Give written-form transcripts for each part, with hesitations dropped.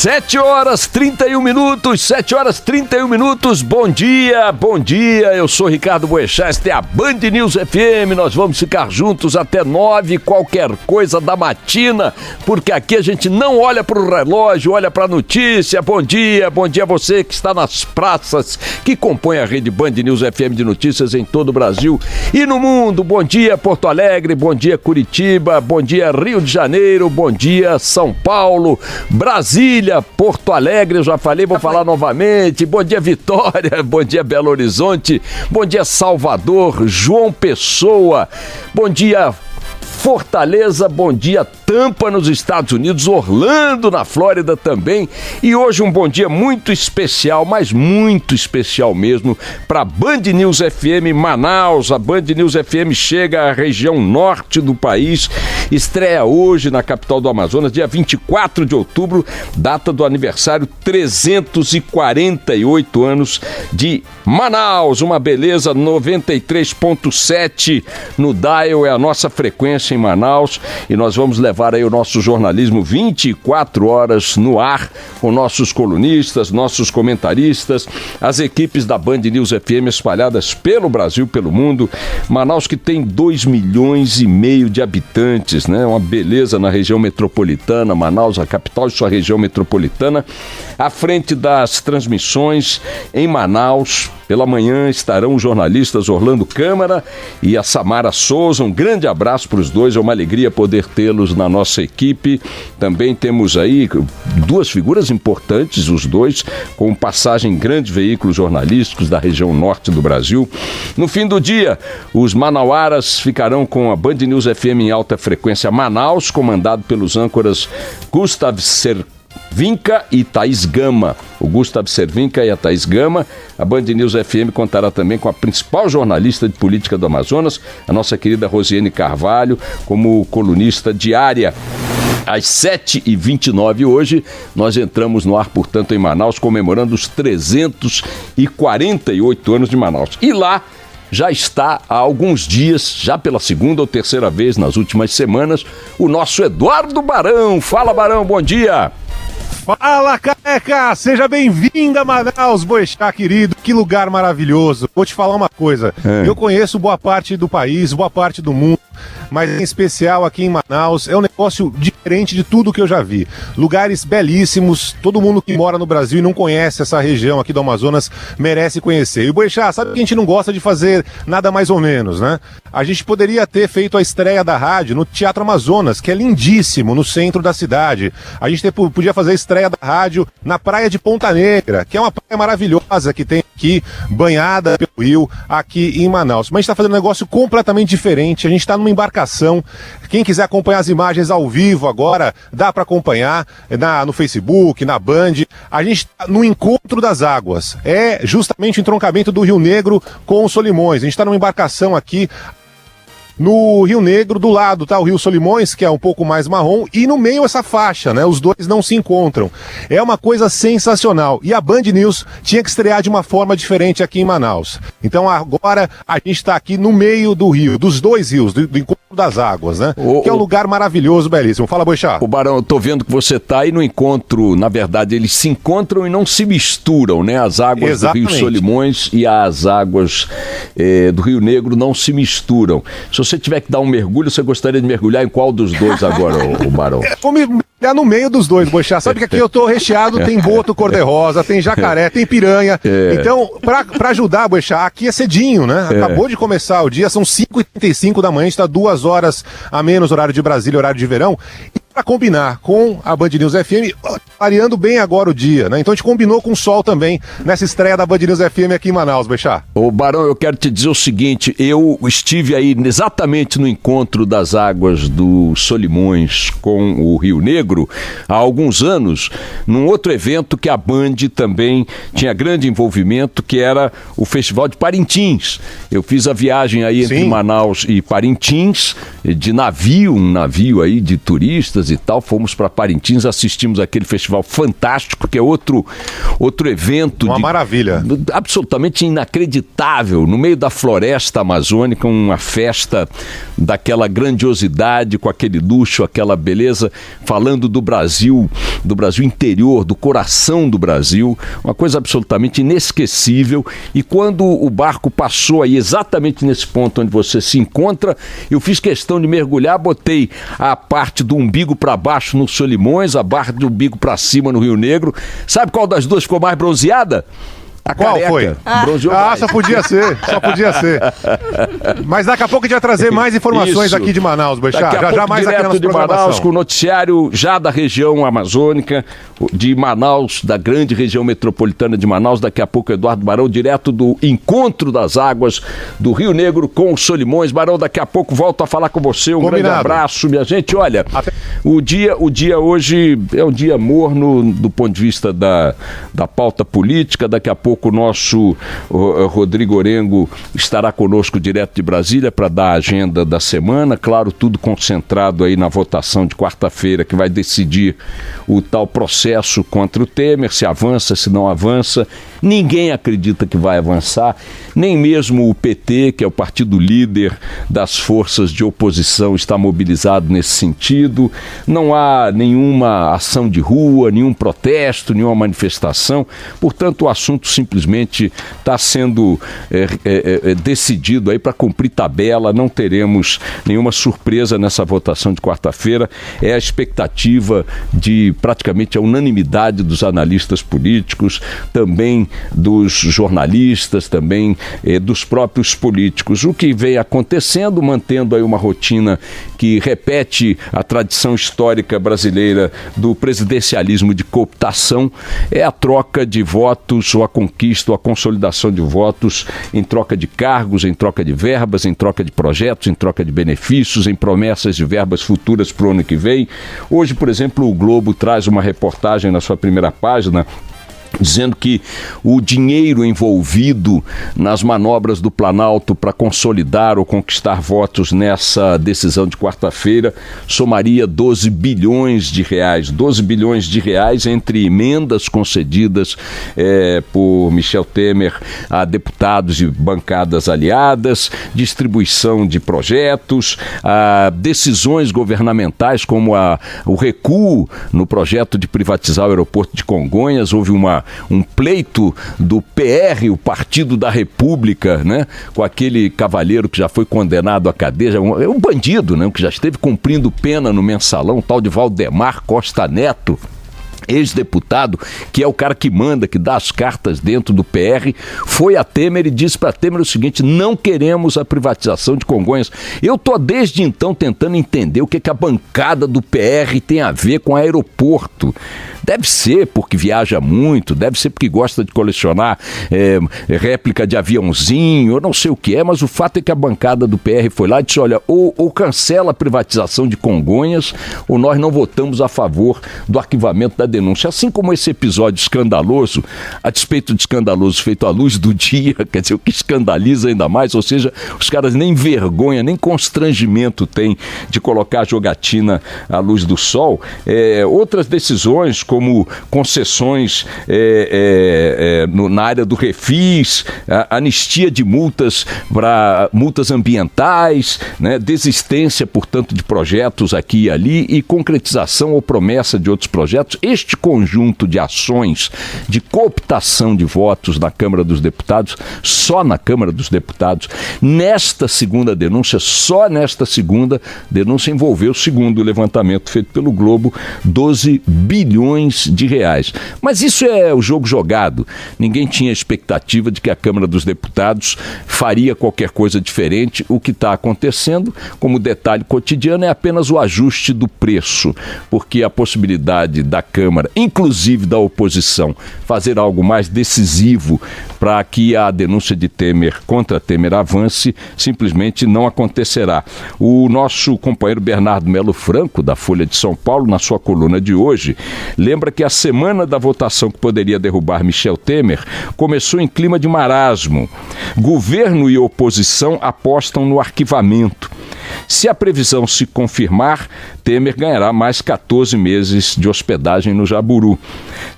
7 horas 31 minutos, 7 horas 31 minutos, bom dia, eu sou Ricardo Boechat, esta é a Band News FM, nós vamos ficar juntos até 9, qualquer coisa da matina, porque aqui a gente não olha para o relógio, olha para a notícia. Bom dia a você que está nas praças, que compõe a rede Band News FM de notícias em todo o Brasil e no mundo. Bom dia Porto Alegre, bom dia Curitiba, bom dia Rio de Janeiro, bom dia São Paulo, Brasília, Porto Alegre, eu já falei, vou falar novamente. Bom dia Vitória, bom dia Belo Horizonte, bom dia Salvador, João Pessoa, bom dia Fortaleza, bom dia Tampa nos Estados Unidos, Orlando na Flórida também. E hoje um bom dia muito especial, mas muito especial mesmo, para Band News FM Manaus. A Band News FM chega à região norte do país, estreia hoje na capital do Amazonas, dia 24 de outubro, data do aniversário 348 anos de Manaus. Uma beleza, 93.7 no dial é a nossa frequência em Manaus, e nós vamos levar aí o nosso jornalismo 24 horas no ar, com nossos colunistas, nossos comentaristas, as equipes da Band News FM espalhadas pelo Brasil, pelo mundo. Manaus que tem 2,5 milhões de habitantes, né? Uma beleza na região metropolitana. Manaus, a capital de sua região metropolitana. À frente das transmissões em Manaus, pela manhã estarão os jornalistas Orlando Câmara e a Samara Souza. Um grande abraço para os dois, é uma alegria poder tê-los na nossa equipe. Também temos aí duas figuras importantes, os dois, com passagem em grandes veículos jornalísticos da região norte do Brasil. No fim do dia, os manauaras ficarão com a Band News FM em alta frequência Manaus, comandado pelos âncoras Gustav Cervinka e Thaís Gama. O Gustav Cervinka e a Thaís Gama. A Band News FM contará também com a principal jornalista de política do Amazonas, a nossa querida Rosiane Carvalho, como colunista diária. Às 7h29 hoje, nós entramos no ar, portanto, em Manaus, comemorando os 348 anos de Manaus. E lá já está há alguns dias, já pela segunda ou terceira vez nas últimas semanas, o nosso Eduardo Barão. Fala, Barão, bom dia! Fala, careca! Seja bem-vinda, Manaus, Boechat, querido. Que lugar maravilhoso. Vou te falar uma coisa. Eu conheço boa parte do país, boa parte do mundo, mas em especial aqui em Manaus, é um negócio diferente de tudo que eu já vi. Lugares belíssimos, todo mundo que mora no Brasil e não conhece essa região aqui do Amazonas merece conhecer. E o Boechat, sabe que a gente não gosta de fazer nada mais ou menos, né? A gente poderia ter feito a estreia da rádio no Teatro Amazonas, que é lindíssimo, no centro da cidade. A gente podia fazer a estreia da rádio na praia de Ponta Negra, que é uma praia maravilhosa que tem aqui, banhada pelo rio, aqui em Manaus. Mas a gente está fazendo um negócio completamente diferente. A gente está numa embarcação. Quem quiser acompanhar as imagens ao vivo agora, dá para acompanhar no Facebook, na Band. A gente está no Encontro das Águas. É justamente o entroncamento do Rio Negro com os Solimões. A gente está numa embarcação aqui no Rio Negro, do lado tá o Rio Solimões, que é um pouco mais marrom, e no meio essa faixa, né? Os dois não se encontram. É uma coisa sensacional. E a Band News tinha que estrear de uma forma diferente aqui em Manaus. Então agora a gente está aqui no meio do rio, dos dois rios, do Encontro das Águas, né? Que é um lugar maravilhoso, belíssimo. Fala, Boechat. O Barão, eu tô vendo que você tá aí no encontro, na verdade eles se encontram e não se misturam, né? As águas Exatamente. Do Rio Solimões e as águas do Rio Negro não se misturam. Se você tiver que dar um mergulho, você gostaria de mergulhar em qual dos dois agora, o Barão? Vou mergulhar no meio dos dois, Boechat. Sabe que aqui eu tô recheado, tem boto cor-de-rosa, tem jacaré, tem piranha. Então, pra ajudar, Boechat, aqui é cedinho, né? Acabou de começar o dia, são 5h35 da manhã, a gente tá 2 horas a menos, horário de Brasília, horário de verão. Para combinar com a Band News FM, variando bem agora o dia, né? Então a gente combinou com o sol também nessa estreia da Band News FM aqui em Manaus, Boechat. Ô Barão, eu quero te dizer o seguinte, eu estive aí exatamente no Encontro das Águas do Solimões com o Rio Negro há alguns anos, num outro evento que a Band também tinha grande envolvimento, que era o Festival de Parintins. Eu fiz a viagem aí entre Manaus e Parintins, de navio, um navio aí de turistas, festas e tal, fomos para Parintins, assistimos aquele festival fantástico, que é outro evento. Uma maravilha. Absolutamente inacreditável, no meio da floresta amazônica, uma festa daquela grandiosidade, com aquele luxo, aquela beleza, falando do Brasil interior, do coração do Brasil, uma coisa absolutamente inesquecível. E quando o barco passou aí exatamente nesse ponto onde você se encontra, eu fiz questão de mergulhar, botei a parte do umbigo para baixo no Solimões, a parte do umbigo para cima no Rio Negro. Sabe qual das duas ficou mais bronzeada? A qual careca. Foi? Só podia ser. Mas daqui a pouco a gente vai trazer mais informações aqui de Manaus, Boechat. Já mais aqui na nossa programação. Manaus, com o noticiário já da região amazônica, de Manaus, da grande região metropolitana de Manaus. Daqui a pouco Eduardo Barão, direto do encontro das águas do Rio Negro com os Solimões. Barão, daqui a pouco volto a falar com você. Grande abraço, minha gente. Olha, o dia hoje é um dia morno do ponto de vista da pauta política. Daqui a pouco o nosso Rodrigo Orengo estará conosco direto de Brasília para dar a agenda da semana, claro, tudo concentrado aí na votação de quarta-feira, que vai decidir o tal processo contra o Temer, se avança, se não avança. Ninguém acredita que vai avançar, nem mesmo o PT, que é o partido líder das forças de oposição, está mobilizado nesse sentido. Não há nenhuma ação de rua, nenhum protesto, nenhuma manifestação. Portanto, o assunto simplesmente está sendo decidido aí para cumprir tabela. Não teremos nenhuma surpresa nessa votação de quarta-feira. É a expectativa de praticamente a unanimidade dos analistas políticos, também dos jornalistas, também dos próprios políticos. O que vem acontecendo, mantendo aí uma rotina que repete a tradição histórica brasileira do presidencialismo de cooptação, é a troca de votos, ou a conquista, ou a consolidação de votos em troca de cargos, em troca de verbas, em troca de projetos, em troca de benefícios, em promessas de verbas futuras para o ano que vem. Hoje, por exemplo, o Globo traz uma reportagem na sua primeira página dizendo que o dinheiro envolvido nas manobras do Planalto para consolidar ou conquistar votos nessa decisão de quarta-feira somaria 12 bilhões de reais. 12 bilhões de reais entre emendas concedidas por Michel Temer a deputados de bancadas aliadas, distribuição de projetos, decisões governamentais como o recuo no projeto de privatizar o aeroporto de Congonhas. Houve um pleito do PR, o Partido da República, né, com aquele cavalheiro que já foi condenado à cadeia, um bandido, né, que já esteve cumprindo pena no Mensalão, tal de Valdemar Costa Neto, ex-deputado, que é o cara que manda, que dá as cartas dentro do PR, foi a Temer e disse para Temer o seguinte: não queremos a privatização de Congonhas. Eu estou desde então tentando entender o que a bancada do PR tem a ver com aeroporto. Deve ser porque viaja muito, deve ser porque gosta de colecionar réplica de aviãozinho, eu não sei o que é, mas o fato é que a bancada do PR foi lá e disse: olha, ou cancela a privatização de Congonhas, ou nós não votamos a favor do arquivamento da denúncia. Assim como esse episódio escandaloso, a despeito de escandaloso feito à luz do dia, quer dizer, o que escandaliza ainda mais, ou seja, os caras nem vergonha, nem constrangimento têm de colocar a jogatina à luz do sol. Outras decisões, como concessões na área do refis, anistia de multas para multas ambientais, né, desistência, portanto, de projetos aqui e ali e concretização ou promessa de outros projetos. Este conjunto de ações de cooptação de votos na Câmara dos Deputados, só na Câmara dos Deputados, nesta segunda denúncia, só nesta segunda denúncia envolveu, segundo o levantamento feito pelo Globo, 12 bilhões de reais. Mas isso é o jogo jogado. Ninguém tinha expectativa de que a Câmara dos Deputados faria qualquer coisa diferente. O que está acontecendo, como detalhe cotidiano, é apenas o ajuste do preço, porque a possibilidade da Câmara, inclusive da oposição, fazer algo mais decisivo para que a denúncia de Temer contra Temer avance, simplesmente não acontecerá. O nosso companheiro Bernardo Melo Franco, da Folha de São Paulo, na sua coluna de hoje, lembra que a semana da votação que poderia derrubar Michel Temer começou em clima de marasmo. Governo e oposição apostam no arquivamento. Se a previsão se confirmar, Temer ganhará mais 14 meses de hospedagem no Jaburu.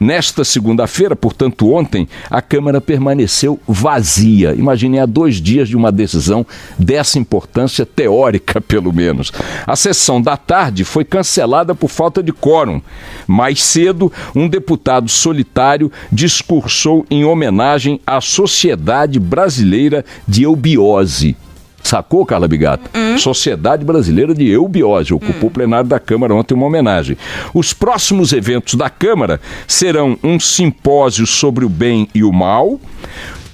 Nesta segunda-feira, portanto ontem, a Câmara permaneceu vazia. Imaginem, há 2 dias de uma decisão dessa importância teórica, pelo menos. A sessão da tarde foi cancelada por falta de quórum. Mais cedo, um deputado solitário discursou em homenagem à Sociedade Brasileira de Eubiose. Sacou, Carla Bigato? Sociedade Brasileira de Eubiose. Ocupou o plenário da Câmara ontem uma homenagem. Os próximos eventos da Câmara serão um simpósio sobre o bem e o mal,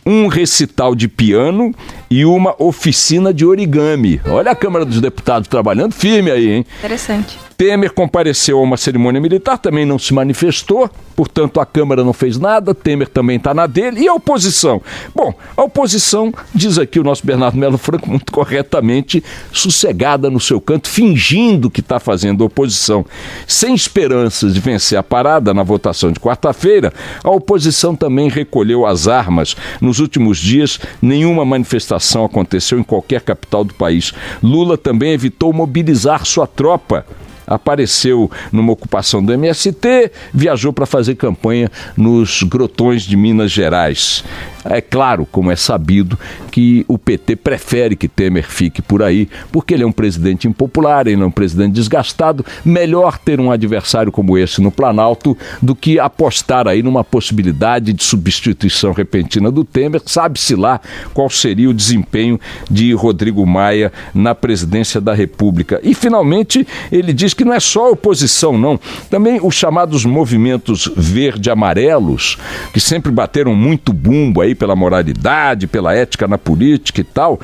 um recital de piano e uma oficina de origami. Olha a Câmara dos Deputados trabalhando firme aí, hein? Interessante. Temer compareceu a uma cerimônia militar, também não se manifestou, portanto a Câmara não fez nada, Temer também está na dele. E a oposição? Bom, a oposição, diz aqui o nosso Bernardo Melo Franco muito corretamente, sossegada no seu canto, fingindo que está fazendo oposição. Sem esperanças de vencer a parada na votação de quarta-feira, a oposição também recolheu as armas. Nos últimos dias, nenhuma manifestação aconteceu em qualquer capital do país. Lula também evitou mobilizar sua tropa. Apareceu numa ocupação do MST, viajou para fazer campanha nos grotões de Minas Gerais. É claro, como é sabido, que o PT prefere que Temer fique por aí, porque ele é um presidente impopular, ele é um presidente desgastado. Melhor ter um adversário como esse no Planalto do que apostar aí numa possibilidade de substituição repentina do Temer. Sabe-se lá qual seria o desempenho de Rodrigo Maia na presidência da República. E, finalmente, ele diz que não é só a oposição, não. Também os chamados movimentos verde-amarelos, que sempre bateram muito bumbo aí pela moralidade, pela ética na política e tal,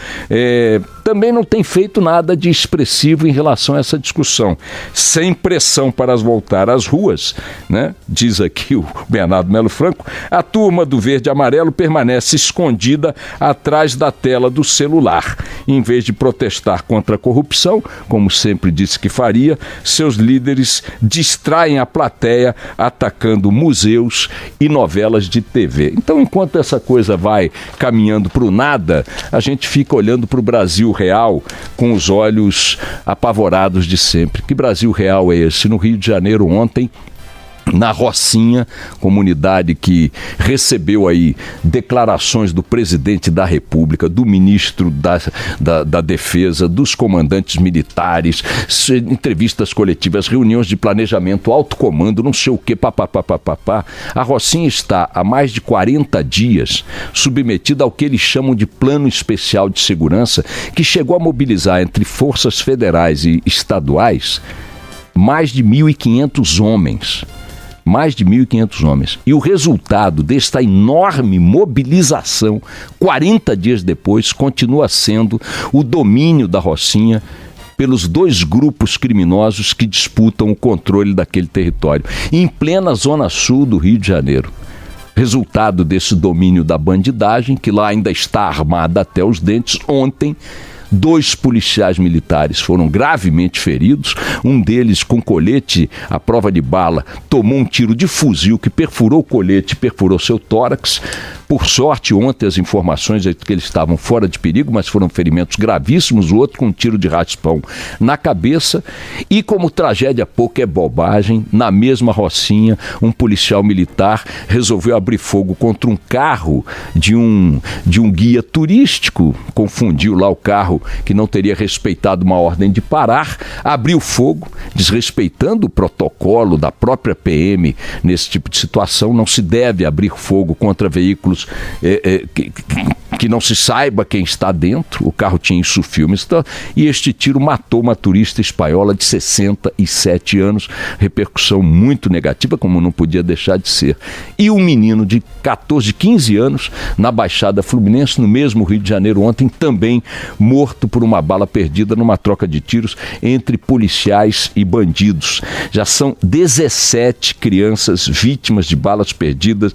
também não tem feito nada de expressivo em relação a essa discussão. Sem pressão para voltar às ruas, né? Diz aqui o Bernardo Melo Franco, a turma do verde e amarelo permanece escondida atrás da tela do celular. Em vez de protestar contra a corrupção, como sempre disse que faria, seus líderes distraem a plateia atacando museus e novelas de TV. Então, enquanto essa coisa vai caminhando para o nada, a gente fica olhando para o Brasil real com os olhos apavorados de sempre. Que Brasil real é esse? No Rio de Janeiro ontem, na Rocinha, comunidade que recebeu aí declarações do presidente da República, do ministro da Defesa, dos comandantes militares, entrevistas coletivas, reuniões de planejamento, alto comando, não sei o que, papapá. A Rocinha está há mais de 40 dias submetida ao que eles chamam de Plano Especial de Segurança, que chegou a mobilizar entre forças federais e estaduais mais de 1.500 homens. Mais de 1.500 homens. E o resultado desta enorme mobilização, 40 dias depois, continua sendo o domínio da Rocinha pelos 2 grupos criminosos que disputam o controle daquele território, em plena zona sul do Rio de Janeiro. Resultado desse domínio da bandidagem, que lá ainda está armada até os dentes. Ontem, 2 policiais militares foram gravemente feridos, um deles com colete à prova de bala tomou um tiro de fuzil que perfurou o colete, perfurou seu tórax. Por sorte, ontem as informações é que eles estavam fora de perigo, mas foram ferimentos gravíssimos, o outro com um tiro de raspão na cabeça. E como tragédia pouco é bobagem, na mesma Rocinha, um policial militar resolveu abrir fogo contra um carro de um guia turístico, confundiu lá o carro que não teria respeitado uma ordem de parar, abriu fogo, desrespeitando o protocolo da própria PM nesse tipo de situação. Não se deve abrir fogo contra veículos que não se saiba quem está dentro. O carro tinha isso filmes, e este tiro matou uma turista espanhola de 67 anos, repercussão muito negativa, como não podia deixar de ser. E um menino de 14, 15 anos, na Baixada Fluminense, no mesmo Rio de Janeiro ontem, também morto por uma bala perdida numa troca de tiros entre policiais e bandidos. Já são 17 crianças vítimas de balas perdidas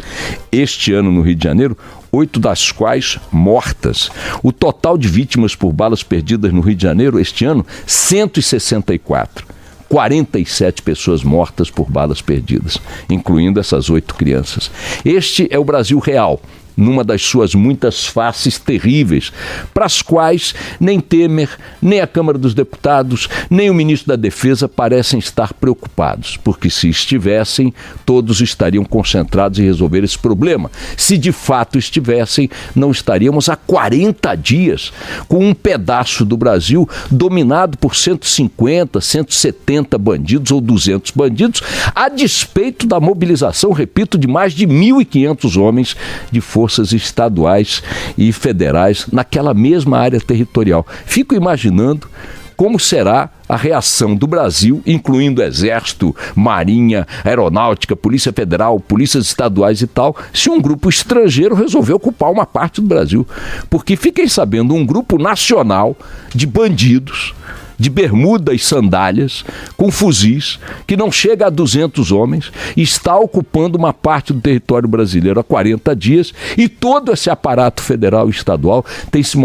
este ano no Rio de Janeiro, 8 das quais mortas. O total de vítimas por balas perdidas no Rio de Janeiro este ano, 164. 47 pessoas mortas por balas perdidas, incluindo essas 8 crianças. Este é o Brasil real. numa das suas muitas faces terríveis, para as quais nem Temer, nem a Câmara dos Deputados, nem o ministro da Defesa parecem estar preocupados, porque se estivessem, todos estariam concentrados em resolver esse problema. Se de fato estivessem, não estaríamos há 40 dias com um pedaço do Brasil dominado por 150, 170 bandidos ou 200 bandidos, a despeito da mobilização, repito, de mais de 1.500 homens de forças estaduais e federais naquela mesma área territorial. Fico imaginando como será a reação do Brasil, incluindo Exército, Marinha, Aeronáutica, Polícia Federal, polícias estaduais e tal, se um grupo estrangeiro resolver ocupar uma parte do Brasil. Porque fiquem sabendo, um grupo nacional de bandidos, de bermuda e sandálias, com fuzis, que não chega a 200 homens, está ocupando uma parte do território brasileiro há 40 dias e todo esse aparato federal e estadual tem se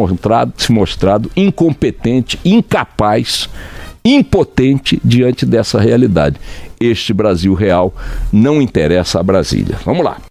mostrado incompetente, incapaz, impotente diante dessa realidade. Este Brasil real não interessa a Brasília. Vamos lá.